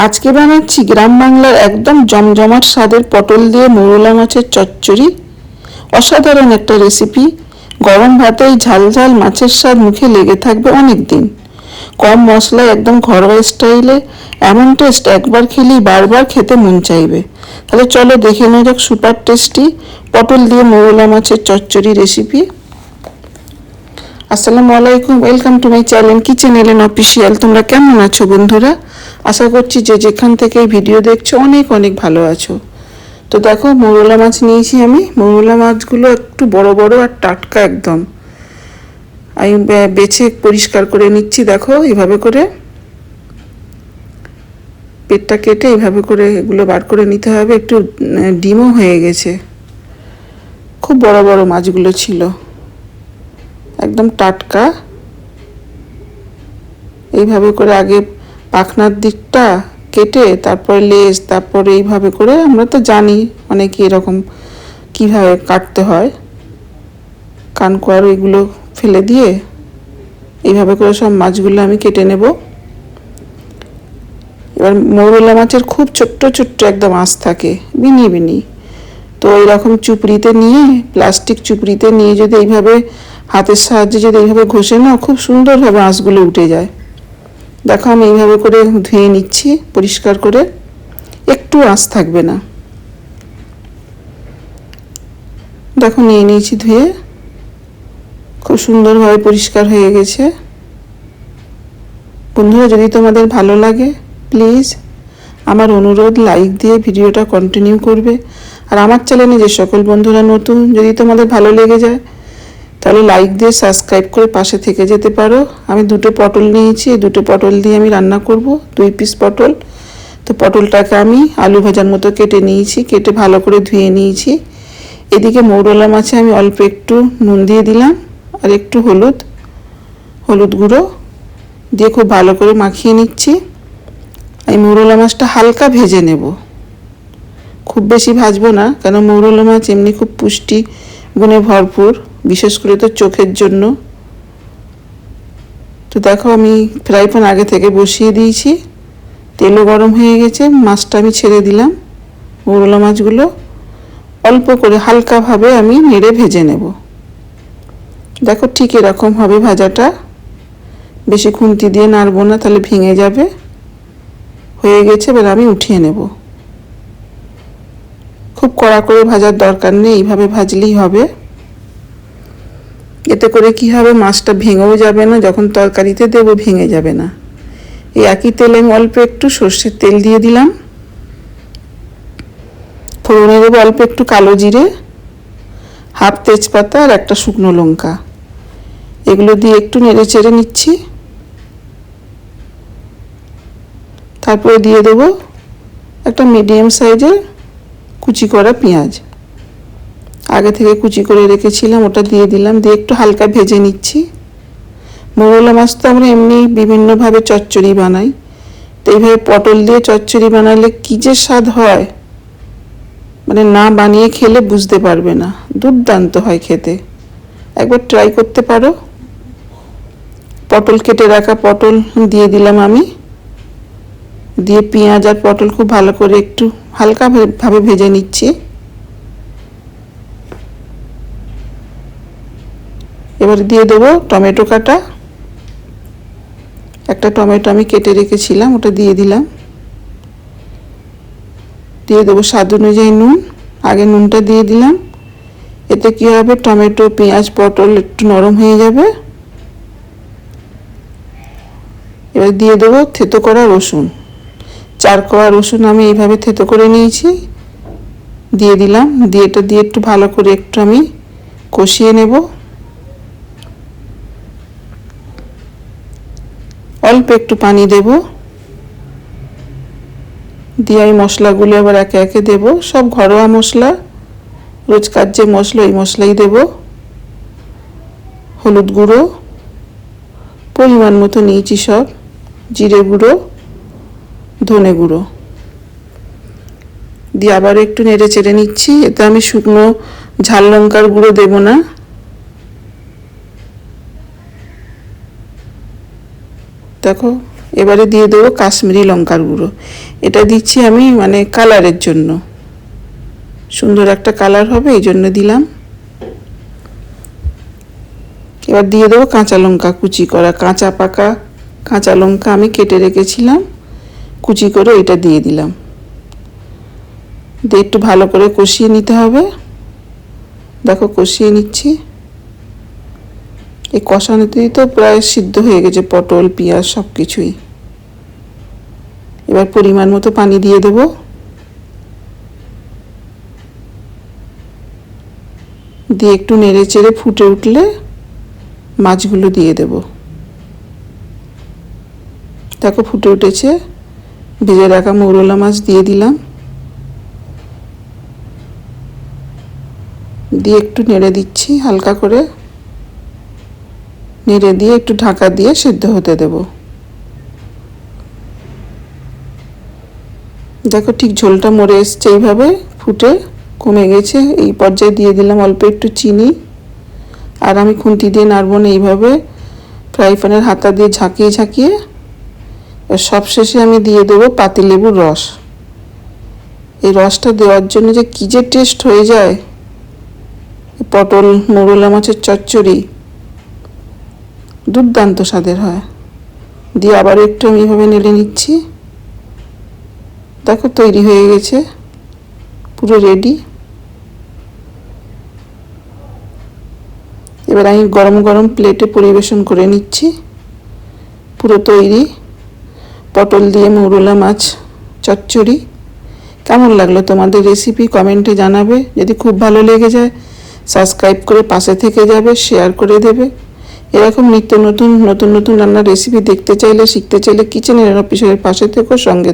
আজকে বানাচ্ছি গ্রাম বাংলার একদম জমজমাট স্বাদের পটল দিয়ে মৌরলা মাছের চচ্চড়ি। অসাধারণ একটা রেসিপি। গরম ভাতে এই ঝাল ঝাল মাছের স্বাদ মুখে লেগে থাকবে অনেক দিন। কম মশলায় একদম ঘরোয়া স্টাইলে এমন টেস্ট একবার খেলেই বারবার খেতে মন চাইবে। তাহলে চলো দেখে নেওয়া যাক সুপার টেস্টি পটল দিয়ে মৌরলা মাছের চচ্চড়ি রেসিপি। আসসালামু আলাইকুম, welcome to my channel kitchen এলেন অফিসিয়াল। তোমরা কেমন আছো বন্ধুরা? আশা করছি যে যেখান থেকে এই ভিডিও দেখছো অনেক অনেক ভালো আছো। তো দেখো মৌরলা মাছ নিয়েছি আমি। মৌরলা মাছগুলো একটু বড় বড় আর টাটকা একদম। আমি বেছে পরিষ্কার করে নিচ্ছি। দেখো এইভাবে করে পেটটা কেটে এইভাবে করে এগুলো বার করে নিতে হবে। একটু ডিমও হয়ে গেছে। খুব বড় বড় মাছগুলো ছিল, একদম টাটকা। এইভাবে করে আগে পাখনার দিকটা কেটে তারপরে লেজ, তারপরে এইভাবে করে, আমরা তো জানি অনেকে এরকম কিভাবে কাটতে হয়। কানকোয়ার এগুলো ফেলে দিয়ে এইভাবে করে সব মাছগুলো আমি কেটে নেব। এবার মৌরলা মাছের খুব ছোট্ট ছোট্ট একদম আঁশ থাকে, বিনি বিনি। তো এইরকম চুপড়িতে নিয়ে, প্লাস্টিক চুপড়িতে নিয়ে যদি এইভাবে হাতের সাহায্যে যদি এইভাবে ঘষে নাও, খুব সুন্দরভাবে আঁশগুলো উঠে যায়। দেখো আমি এইভাবে করে ধুয়ে নিচ্ছি পরিষ্কার করে, একটু আঁশ থাকবে না। দেখো নিয়ে নিয়েছি ধুয়ে, খুব সুন্দরভাবে পরিষ্কার হয়ে গেছে। বন্ধুরা, যদি তোমাদের ভালো লাগে প্লিজ আমার অনুরোধ লাইক দিয়ে ভিডিওটা কন্টিনিউ করবে। আর আমার চ্যানেলে যে সকল বন্ধুরা নতুন, যদি তোমাদের ভালো লেগে যায় তাহলে লাইক দিয়ে সাবস্ক্রাইব করে পাশে থেকে যেতে পারো। আমি দুটো পটল নিয়েছি, দুটো পটল দিয়ে আমি রান্না করব, 2 পিস পটল। তো পটলটাকে আমি আলু ভাজার মতো কেটে নিয়েছি, কেটে ভালো করে ধুয়ে নিয়েছি। এদিকে মৌরলা মাছে আমি অল্প একটু নুন দিয়ে দিলাম আর একটু হলুদ গুঁড়ো দিয়ে খুব ভালো করে মাখিয়ে নিচ্ছি। এই মৌরলা মাছটা হালকা ভেজে নেব, খুব বেশি ভাজবো না, কারণ মৌরলা মাছ এমনি খুব পুষ্টি গুণে ভরপুর, বিশেষ করে তো চোখের জন্য। তো দেখো আমি ফ্রাই প্যান আগে থেকে বসিয়ে দিয়েছি, তেলও গরম হয়ে গেছে। মাছটা আমি ছেড়ে দিলাম। মৌরলা মাছগুলো অল্প করে হালকাভাবে আমি নেড়ে ভেজে নেব। দেখো ঠিক এরকম হবে ভাজাটা, বেশি খুন্তি দিয়ে নাড়বো না, তাহলে ভেঙে যাবে। হয়ে গেছে, এবার আমি উঠিয়ে নেব। খুব কড়া করে ভাজার দরকার নেই, এইভাবে ভাজলেই হবে। এতে করে কি হবে, মাছটা ভেঙেও যাবে না, যখন তরকারিতে দেবো ভেঙে যাবে না। এই একই তেলে আমি অল্প একটু সর্ষের তেল দিয়ে দিলাম। ফোড়নে দেবো অল্প একটু কালো জিরে, হাফ তেজপাতা আর একটা শুকনো লঙ্কা। এগুলো দিয়ে একটু নেড়ে চেড়ে নিচ্ছি। তারপরে দিয়ে দেবো একটা মিডিয়াম সাইজের কুচি করা পেঁয়াজ, আগে থেকে কুচি করে রেখেছিলাম, ওটা দিয়ে দিলাম। দিয়ে একটু হালকা ভেজে নিচ্ছি। মৌরলা মাছ তো আমরা এমনি বিভিন্নভাবে চচ্চড়ি বানাই, তো এইভাবে পটল দিয়ে চচ্চড়ি বানালে কী যে স্বাদ হয়, মানে না বানিয়ে খেলে বুঝতে পারবে না। দুর্দান্ত হয় খেতে, একবার ট্রাই করতে পারো। পটল কেটে রাখা পটল দিয়ে দিলাম আমি, দিয়ে পেঁয়াজ আর পটল খুব ভালো করে একটু হালকাভাবে ভেজে নিচ্ছি। এবার দিয়ে দেবো টমেটো কাটা, একটা টমেটো আমি কেটে রেখেছিলাম, ওটা দিয়ে দিলাম। দিয়ে দেবো স্বাদ অনুযায়ী নুন, আগে নুনটা দিয়ে দিলাম। এতে কী হবে, টমেটো পেঁয়াজ পটল একটু নরম হয়ে যাবে। এবার দিয়ে দেবো থেতো করা রসুন, 4 কোয়া রসুন আমি এইভাবে থেতো করে নিয়েছি, দিয়ে দিলাম। দিয়ে এটা দিয়ে একটু ভালো করে একটু আমি কষিয়ে নেব। অল্প একটু পানি দেব, দিয়ে আমি মশলাগুলো এবার একে একে দেব। সব ঘরোয়া মশলা, রোজকার যে মশলা ওই মশলাই দেব। হলুদ গুঁড়ো পরিমাণ মতো নিয়েছি সব, জিরে গুঁড়ো, ধনে গুঁড়ো দিয়ে আবার একটু নেড়ে চেড়ে নিচ্ছি। এতে আমি শুকনো ঝাল লঙ্কার গুঁড়ো দেব না। দেখো এবারে দিয়ে দেবো কাশ্মীরি লঙ্কার গুঁড়ো। এটা দিচ্ছি আমি মানে কালারের জন্য, সুন্দর একটা কালার হবে এই জন্য দিলাম। এবার দিয়ে দেবো কাঁচা লঙ্কা কুচি করা, কাঁচা পাকা কাঁচা লঙ্কা আমি কেটে রেখেছিলাম, কুচি করে এটা দিয়ে দিলাম। দিয়ে একটু ভালো করে কষিয়ে নিতে হবে। দেখো কষিয়ে নিচ্ছি। এই কষানোতেই তো প্রায় সিদ্ধ হয়ে গেছে পটল পেঁয়াজ সব কিছুই। এবার পরিমাণ মতো পানি দিয়ে দেব। দিয়ে একটু নেড়ে চেড়ে ফুটে উঠলে মাছগুলো দিয়ে দেব। দেখো ফুটে উঠেছে, ভেজে রাখা মৌরলা মাছ দিয়ে দিলাম। দিয়ে একটু নেড়ে দিচ্ছি হালকা করে, নেড়ে দিয়ে একটু ঢাকা দিয়ে সেদ্ধ হতে দেব। দেখো ঠিক ঝোলটা মরে এসছে, এইভাবে ফুটে কমে গেছে। এই পর্যায়ে দিয়ে দিলাম অল্প একটু চিনি। আর আমি খুন্তি দিয়ে নাড়ব না, এইভাবে ফ্রাই প্যানের হাতা দিয়ে ঝাঁকিয়ে ঝাঁকিয়ে। সবশেষে আমি দিয়ে দেবো পাতিলেবুর রস। এই রসটা দেওয়ার জন্য যে কী যে টেস্ট হয়ে যায়, পটল মৌরলা মাছের চচ্চড়ি দুর্দান্ত স্বাদের হয়। দিয়ে আবার একটু আমি এভাবে নেড়ে নিচ্ছি। দেখো তৈরি হয়ে গেছে, পুরো রেডি। এবার আমি গরম গরম প্লেটে পরিবেশন করে নিচ্ছি। পুরো তৈরি পটল দিয়ে মৌরলা মাছ চচ্চড়ি। কেমন লাগলো তোমাদের রেসিপি কমেন্টে জানাবে। যদি খুব ভালো লেগে যায় সাবস্ক্রাইব করে পাশে থেকে যাবে, শেয়ার করে দেবে। এরকম নিত্য নতুন নতুন নতুন রান্নার রেসিপি দেখতে চাইলে শিখতে চাইলে কিচেন অফিসের পাশে থেকো, সঙ্গে